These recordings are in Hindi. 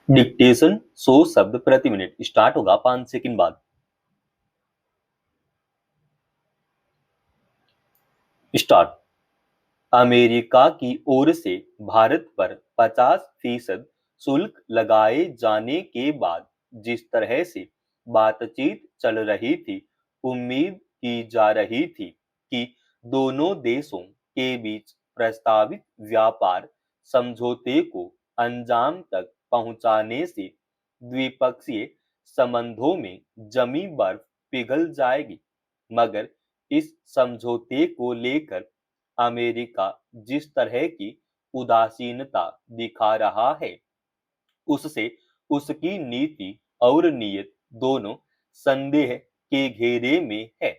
डिक्टेशन 100 शब्द प्रति मिनट स्टार्ट होगा 5 सेकंड बाद। स्टार्ट। अमेरिका की ओर से भारत पर 50% शुल्क लगाए जाने के बाद जिस तरह से बातचीत चल रही थी, उम्मीद की जा रही थी कि दोनों देशों के बीच प्रस्तावित व्यापार समझौते को अंजाम तक पहुंचाने से द्विपक्षीय संबंधों में जमी बर्फ पिघल जाएगी। मगर इस समझौते को लेकर अमेरिका जिस तरह की उदासीनता दिखा रहा है, उससे उसकी नीति और नीयत दोनों संदेह के घेरे में है।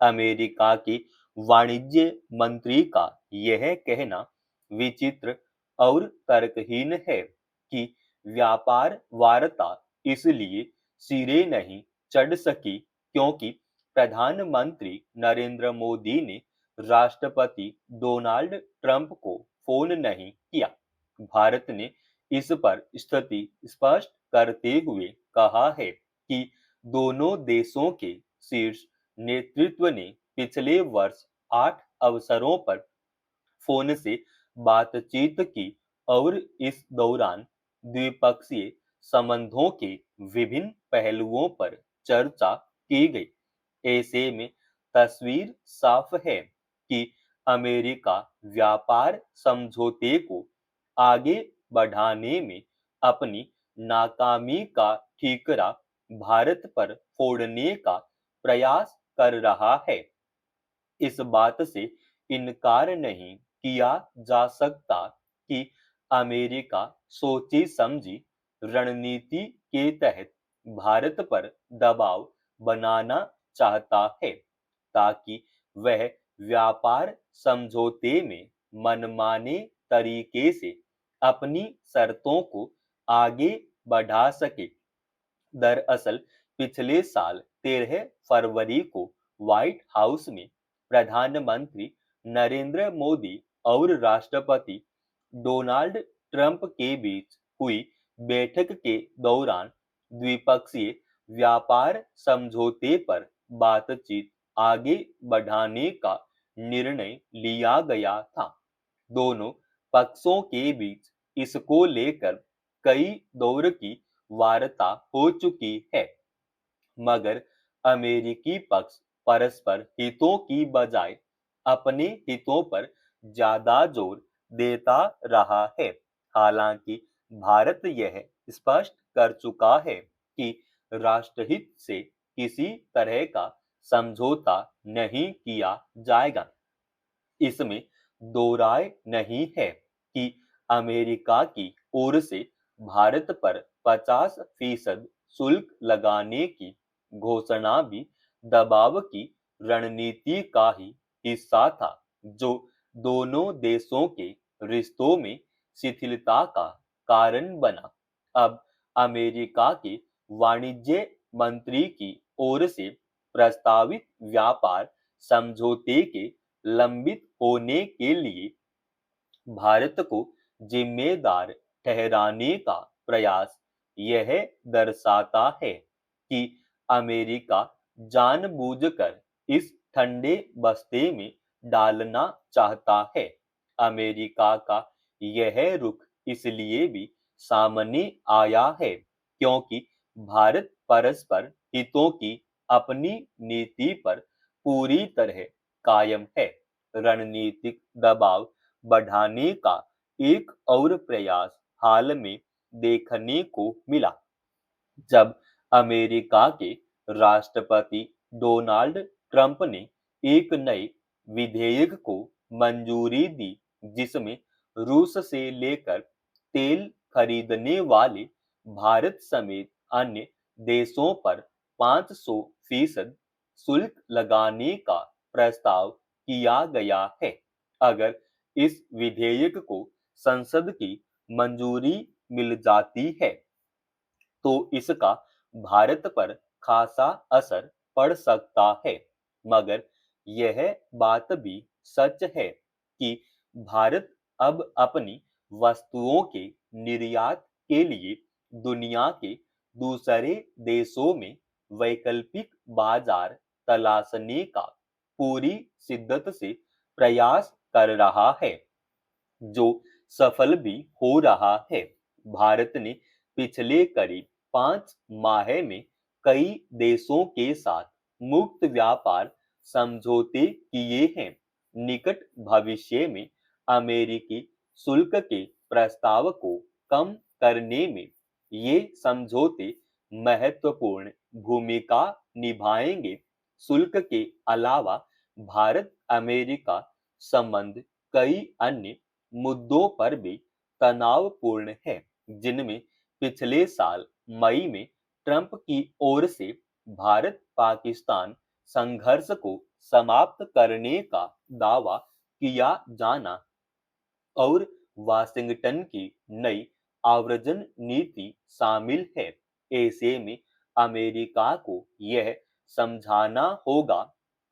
अमेरिका के वाणिज्य मंत्री का यह कहना विचित्र और तर्कहीन है कि व्यापार वार्ता इसलिए सिरे नहीं चढ़ सकी क्योंकि प्रधानमंत्री नरेंद्र मोदी ने राष्ट्रपति डोनाल्ड ट्रंप को फोन नहीं किया। भारत ने इस पर स्थिति स्पष्ट करते हुए कहा है कि दोनों देशों के शीर्ष नेतृत्व ने पिछले वर्ष 8 अवसरों पर फोन से बातचीत की और इस दौरान द्विपक्षीय संबंधों के विभिन्न पहलुओं पर चर्चा की गई। ऐसे में तस्वीर साफ है कि अमेरिका व्यापार समझौते को आगे बढ़ाने में अपनी नाकामी का ठीकरा भारत पर फोड़ने का प्रयास कर रहा है। इस बात से इनकार नहीं किया जा सकता कि अमेरिका सोची समझी रणनीति के तहत भारत पर दबाव बनाना चाहता है ताकि वह व्यापार समझौते में मनमाने तरीके से अपनी शर्तों को आगे बढ़ा सके। दरअसल पिछले साल 13 फरवरी को व्हाइट हाउस में प्रधानमंत्री नरेंद्र मोदी और राष्ट्रपति डोनाल्ड ट्रंप के बीच हुई बैठक के दौरान द्विपक्षीय व्यापार समझौते पर बातचीत आगे बढ़ाने का निर्णय लिया गया था। दोनों पक्षों के बीच इसको लेकर कई दौर की वार्ता हो चुकी है, मगर अमेरिकी पक्ष परस्पर हितों की बजाय अपने हितों पर ज्यादा जोर देता रहा है। हालांकि भारत यह स्पष्ट कर चुका है कि राष्ट्रहित से किसी तरह का समझौता नहीं किया जाएगा। इसमें दो राय नहीं है कि अमेरिका की ओर से भारत पर 50% शुल्क लगाने की घोषणा भी दबाव की रणनीति का ही हिस्सा था, जो दोनों देशों के रिश्तों में शिथिलता का कारण बना। अब अमेरिका के वाणिज्य मंत्री की ओर से प्रस्तावित व्यापार समझौते के लंबित होने के लिए भारत को जिम्मेदार ठहराने का प्रयास यह दर्शाता है कि अमेरिका जानबूझकर इस ठंडे बस्ते में डालना चाहता है। अमेरिका का यह रुख इसलिए भी सामने आया है क्योंकि भारत परस्पर हितों की अपनी नीति पर पूरी तरह कायम है। रणनीतिक दबाव बढ़ाने का एक और प्रयास हाल में देखने को मिला, जब अमेरिका के राष्ट्रपति डोनाल्ड ट्रंप ने एक नए विधेयक को मंजूरी दी जिसमें रूस से लेकर तेल खरीदने वाले भारत समेत अन्य देशों पर 500% शुल्क लगाने का प्रस्ताव किया गया है। अगर इस विधेयक को संसद की मंजूरी मिल जाती है तो इसका भारत पर खासा असर पड़ सकता है, मगर यह बात भी सच है कि भारत अब अपनी वस्तुओं के निर्यात के लिए दुनिया के दूसरे देशों में वैकल्पिक बाजार तलाशने का पूरी शिद्दत से प्रयास कर रहा है, जो सफल भी हो रहा है। भारत ने पिछले करीब 5 माह में कई देशों के साथ मुक्त व्यापार समझौते किए हैं। निकट भविष्य में अमेरिकी शुल्क के प्रस्ताव को कम करने में ये समझौते महत्वपूर्ण भूमिका निभाएंगे। शुल्क के अलावा भारत अमेरिका संबंध कई अन्य मुद्दों पर भी तनावपूर्ण है, जिनमें पिछले साल मई में ट्रंप की ओर से भारत पाकिस्तान संघर्ष को समाप्त करने का दावा किया जाना और वाशिंगटन की नई आव्रजन नीति शामिल है। ऐसे में अमेरिका को यह समझाना होगा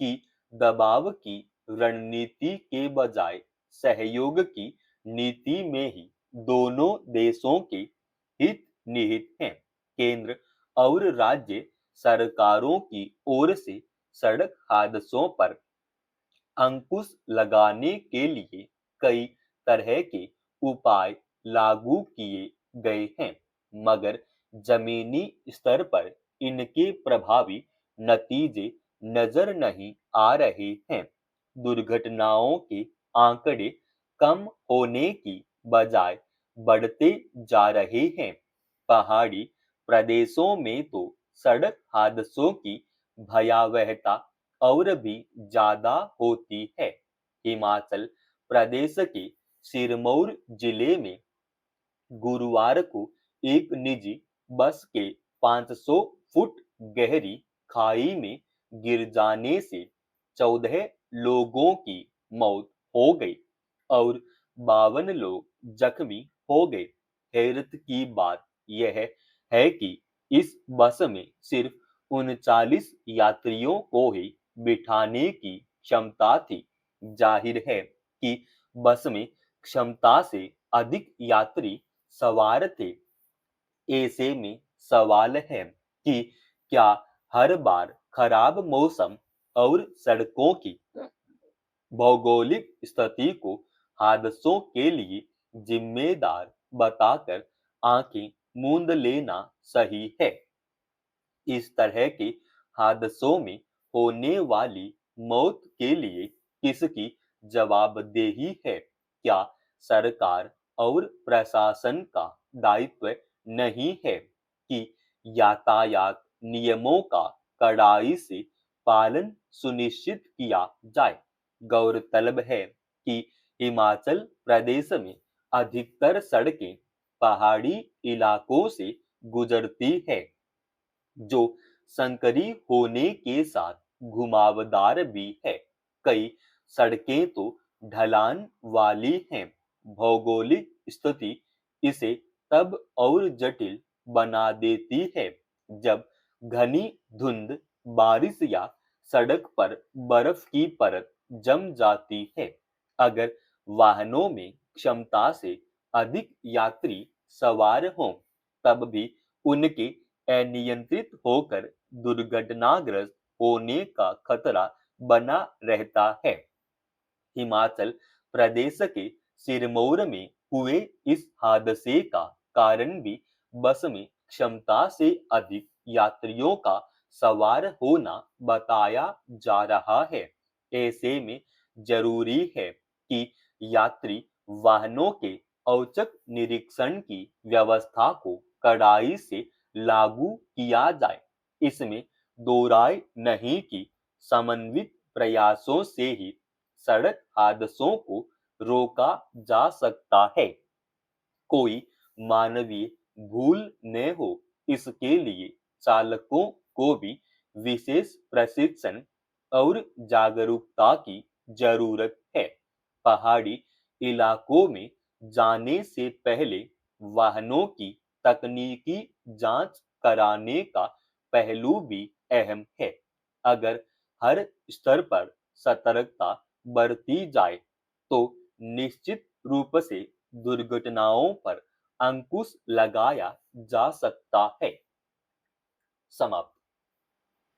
कि दबाव की रणनीति के बजाय सहयोग की नीति में ही दोनों देशों के हित निहित हैं। केंद्र और राज्य सरकारों की ओर से सड़क हादसों पर अंकुश लगाने के लिए कई तरह के उपाय लागू किए गए हैं, मगर जमीनी स्तर पर इनके प्रभावी नतीजे नजर नहीं आ रहे हैं। दुर्घटनाओं के आंकड़े कम होने की बजाय बढ़ते जा रहे हैं। पहाड़ी प्रदेशों में तो सड़क हादसों की भयावहता और भी ज्यादा होती है। हिमाचल प्रदेश के सिरमौर जिले में गुरुवार को एक निजी बस के 500 फुट गहरी खाई में गिर जाने से 14 लोगों की मौत हो गई और 52 लोग जख्मी हो गए। हैरत की बात यह है कि इस बस में सिर्फ 39 यात्रियों को ही बिठाने की क्षमता थी। जाहिर है कि बस में क्षमता से अधिक यात्री सवार थे। ऐसे में सवाल है कि क्या हर बार खराब मौसम और सड़कों की भौगोलिक स्थिति को हादसों के लिए जिम्मेदार बताकर आंखें मूंद लेना सही है? इस तरह के हादसों में होने वाली मौत के लिए किसकी जवाबदेही है? क्या सरकार और प्रशासन का दायित्व नहीं है कि यातायात नियमों का कड़ाई से पालन सुनिश्चित किया जाए? गौरतलब है कि हिमाचल प्रदेश में अधिकतर सड़कें पहाड़ी इलाकों से गुजरती है, जो संकरी होने के साथ घुमावदार भी है। कई सड़कें तो ढलान वाली हैं। भौगोलिक स्थिति इसे तब और जटिल बना देती है जब घनी धुंध, बारिश या सड़क पर बर्फ की परत जम जाती है। अगर वाहनों में क्षमता से अधिक यात्री सवार हों, तब भी उनके अनियंत्रित होकर दुर्घटनाग्रस्त होने का खतरा बना रहता है। हिमाचल प्रदेश के सिरमौर में हुए इस हादसे का कारण भी बस में क्षमता से अधिक यात्रियों का सवार होना बताया जा रहा है। ऐसे में जरूरी है कि यात्री वाहनों के औचक निरीक्षण की व्यवस्था को कड़ाई से लागू किया जाए। इसमें दो राय नहीं कि समन्वित प्रयासों से ही सड़क हादसों को रोका जा सकता है। कोई मानवीय भूल न हो, इसके लिए चालकों को भी विशेष प्रशिक्षण और जागरूकता की जरूरत है। पहाड़ी इलाकों में जाने से पहले वाहनों की तकनीकी जांच कराने का पहलू भी अहम है। अगर हर स्तर पर सतर्कता बरती जाए, तो निश्चित रूप से दुर्घटनाओं पर अंकुश लगाया जा सकता है। समाप्त।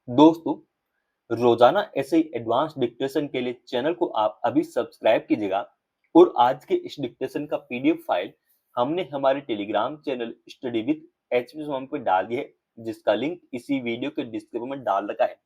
दोस्तों, रोजाना ऐसे ही एडवांस डिक्टेशन के लिए चैनल को आप अभी सब्सक्राइब कीजिएगा और आज के इस डिक्टेशन का पीडीएफ फाइल हमने हमारे Telegram channel study with HP पे डाल दी है, जिसका लिंक इसी वीडियो के डिस्क्रिप्शन में डाल रखा है।